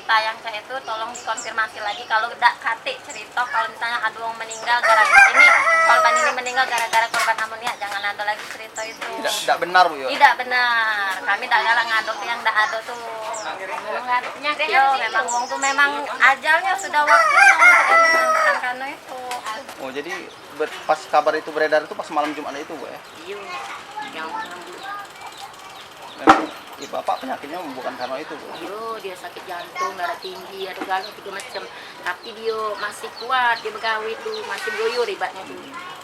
cerita yang saya itu tolong dikonfirmasi lagi kalau tidak kate cerita kalau misalnya ada yang meninggal gara-gara ini, korban ini meninggal gara-gara korban amonia, jangan ada lagi cerita itu. Tidak benar Bu ya? Tidak benar, kami tidak galak ngaduk yang tidak ada tuh. Yo, memang wong tuh memang ajalnya sudah waktunya bukan karena itu. Oh jadi pas kabar itu beredar itu pas malam Jumat itu Bu ya? Iya, yang Memang bapak penyakitnya bukan karena itu Bu? yo dia sakit jantung, darah tinggi, ada segala macam. Tapi dia masih kuat, dia begawe itu masih goyo ribatnya tuh.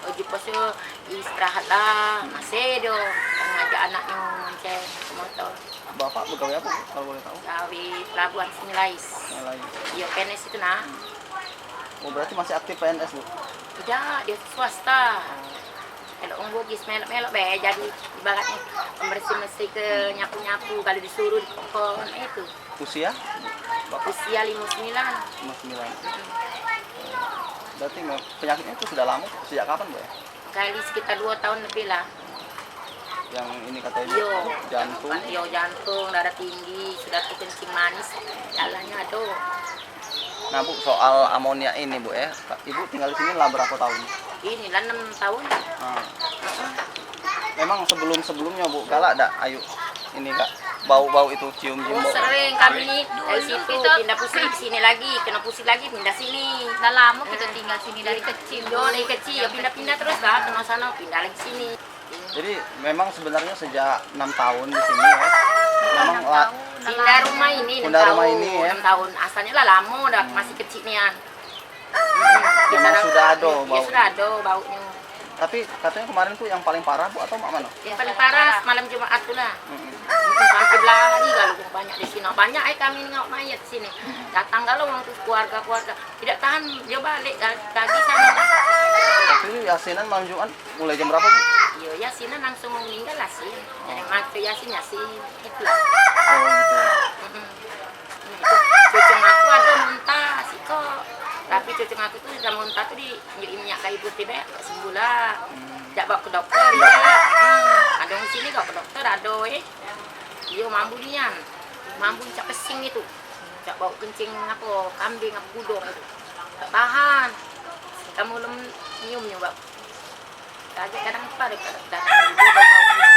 Ojo posyo istirahat lah, masih do ngajak anaknya monceng ke motor. Bapak begawe apa Bu, kalau boleh tahu? Gawe pelabuhan Sinilais. Yang lain. Iya PNS itu nah. Oh berarti masih aktif PNS Bu? Tidak, dia swasta. Melok bugis, melok be jadi ibaratnya pembersih-bersih ke nyapu-nyapu kalau disuruh di pohon itu. Usia? Bapak Usia 59. 59. Berarti penyakitnya itu sudah lama, sejak kapan Bu ya? Kali sekitar 2 tahun lebih lah. Yang ini katanya Yo, jantung. Yo jantung, darah tinggi, sudah tuh kencing manis, jalannya aduh. Nah Bu, soal amonia ini Bu ya, Ibu tinggal di sini lah berapa tahun? Inilah 6 tahun. Nah, memang sebelumnya Bu, galak ada ayo ini Kak, bau-bau itu cium-cium Oh, bau. sering kami nih dari situ pindah pusing ke sini lagi, kena pusing lagi pindah sini. Udah lama kita tinggal sini dari kecil. Yo, dari kecil ya pindah-pindah terus lah, ke sana pindah lagi sini. Jadi memang sebenarnya sejak 6 tahun di sini ya. Memang Pindah rumah ini 6 Pindah tahun. rumah ini ya. 6 tahun. Asalnya lah lama udah masih kecil nian. Memang sudah ada Ya bau. sudah ada baunya. Tapi katanya kemarin tuh yang paling parah Bu atau mana? Yang paling parah malam Jumat tuh lah. Sampai lari kalau banyak di sini. Banyak kami nengok mayat di sini. Datang kalau orang tuh keluarga-keluarga tidak tahan dia balik lagi sana. Tapi yasinan malam Jumat mulai jam berapa Bu? Yo Yasinan langsung mau meninggal lah sih. Jadi mati Yasin itu. Oh gitu. Cucu aku ada muntah sih kok. Tapi cucu aku tuh sudah muntah tuh di minyak kayu putih deh sebulan. Tidak bawa ke dokter ya. Ada di sini kok ke dokter ada Yo mampu nian. Mampu cak pesing itu. Cak bau kencing apa kambing apa kudo itu. Tak tahan. Kamu lem nyium nyoba. Kadang pada datang juga bau-bau.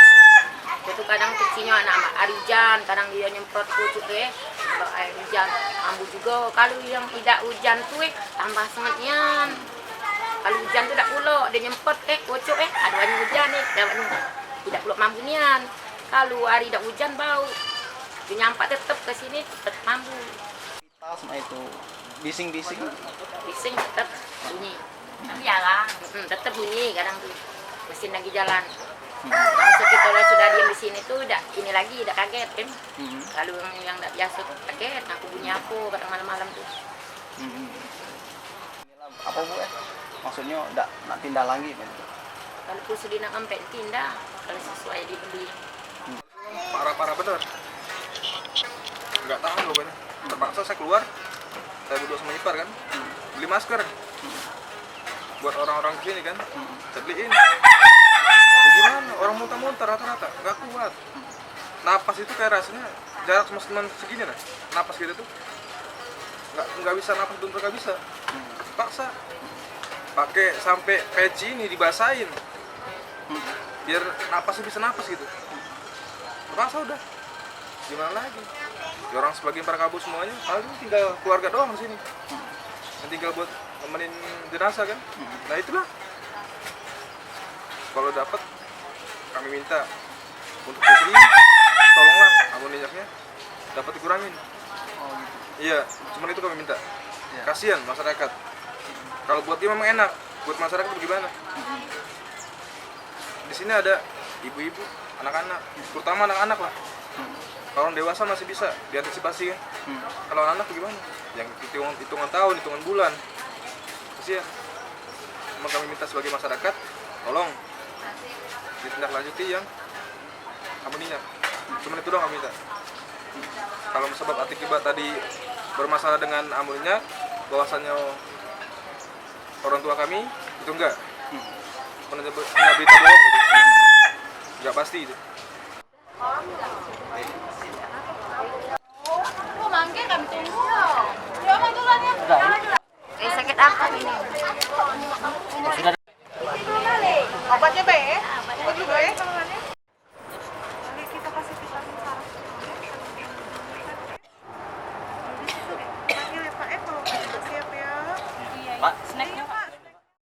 Itu kadang kecilnya anak Arijan, kadang dia nyemprot pucuk air hujan. Ambu juga kalau yang tidak hujan tuh tambah semetnya. Kalau hujan tuh tidak pulo, dia nyemprot pucuk ada banyak hujan tidak pulo mampu nian. Kalau hari tidak hujan bau. Dia nyampak tetap ke sini tetap mampu. Kita sama itu bising-bising. Bising tetap bunyi. Iyalah, tetap bunyi kadang tuh mesin lagi jalan. Langsung kita sudah diam di sini tuh udah ini lagi udah kaget kan. Kalau yang tidak biasa kaget, aku bunyi apa kadang malam-malam tuh. Apa Bu ya? Maksudnya enggak nak pindah lagi kan? Kalau pusing nak sampai pindah kalau sesuai dibeli. Parah-parah bener. Nggak tahan loh kan. Terpaksa saya keluar. Saya berdua sama Ipar kan. Beli masker. Buat orang-orang kesini kan. Saya beliin. Gimana? Orang muntah-muntah rata-rata. Nggak kuat. Napas itu kayak rasanya jarak sama teman segini lah. Napas gitu tuh. Nggak bisa napas bener nggak bisa. Paksa. Pakai sampai peci ini dibasahin. Biar napasnya bisa napas gitu. Terpaksa udah. Gimana lagi? Ya orang sebagian para kabur semuanya, paling tinggal keluarga doang di sini. Yang tinggal buat nemenin jenazah kan. Nah itulah. Kalau dapat kami minta untuk istri, tolonglah amoniaknya dapat dikurangin. Oh gitu. Iya, cuma itu kami minta. Kasihan masyarakat. Kalau buat dia memang enak, buat masyarakat bagaimana? Di sini ada ibu-ibu, anak-anak, terutama anak-anak lah. Kalau orang dewasa masih bisa diantisipasi kan. Kalau anak bagaimana? Yang hitungan tahun, hitungan bulan. Kasihan. Cuma kami minta sebagai masyarakat, tolong ditindaklanjuti yang amoninya. Cuma itu doang kami minta. Kalau sebab akibat tadi bermasalah dengan amoninya, bahwasannya orang tua kami itu enggak. Punya berita bohong gitu. Enggak pasti itu. Oh, mangga kami tunggu. Sakit apa ini? Obatnya be, obat juga ya.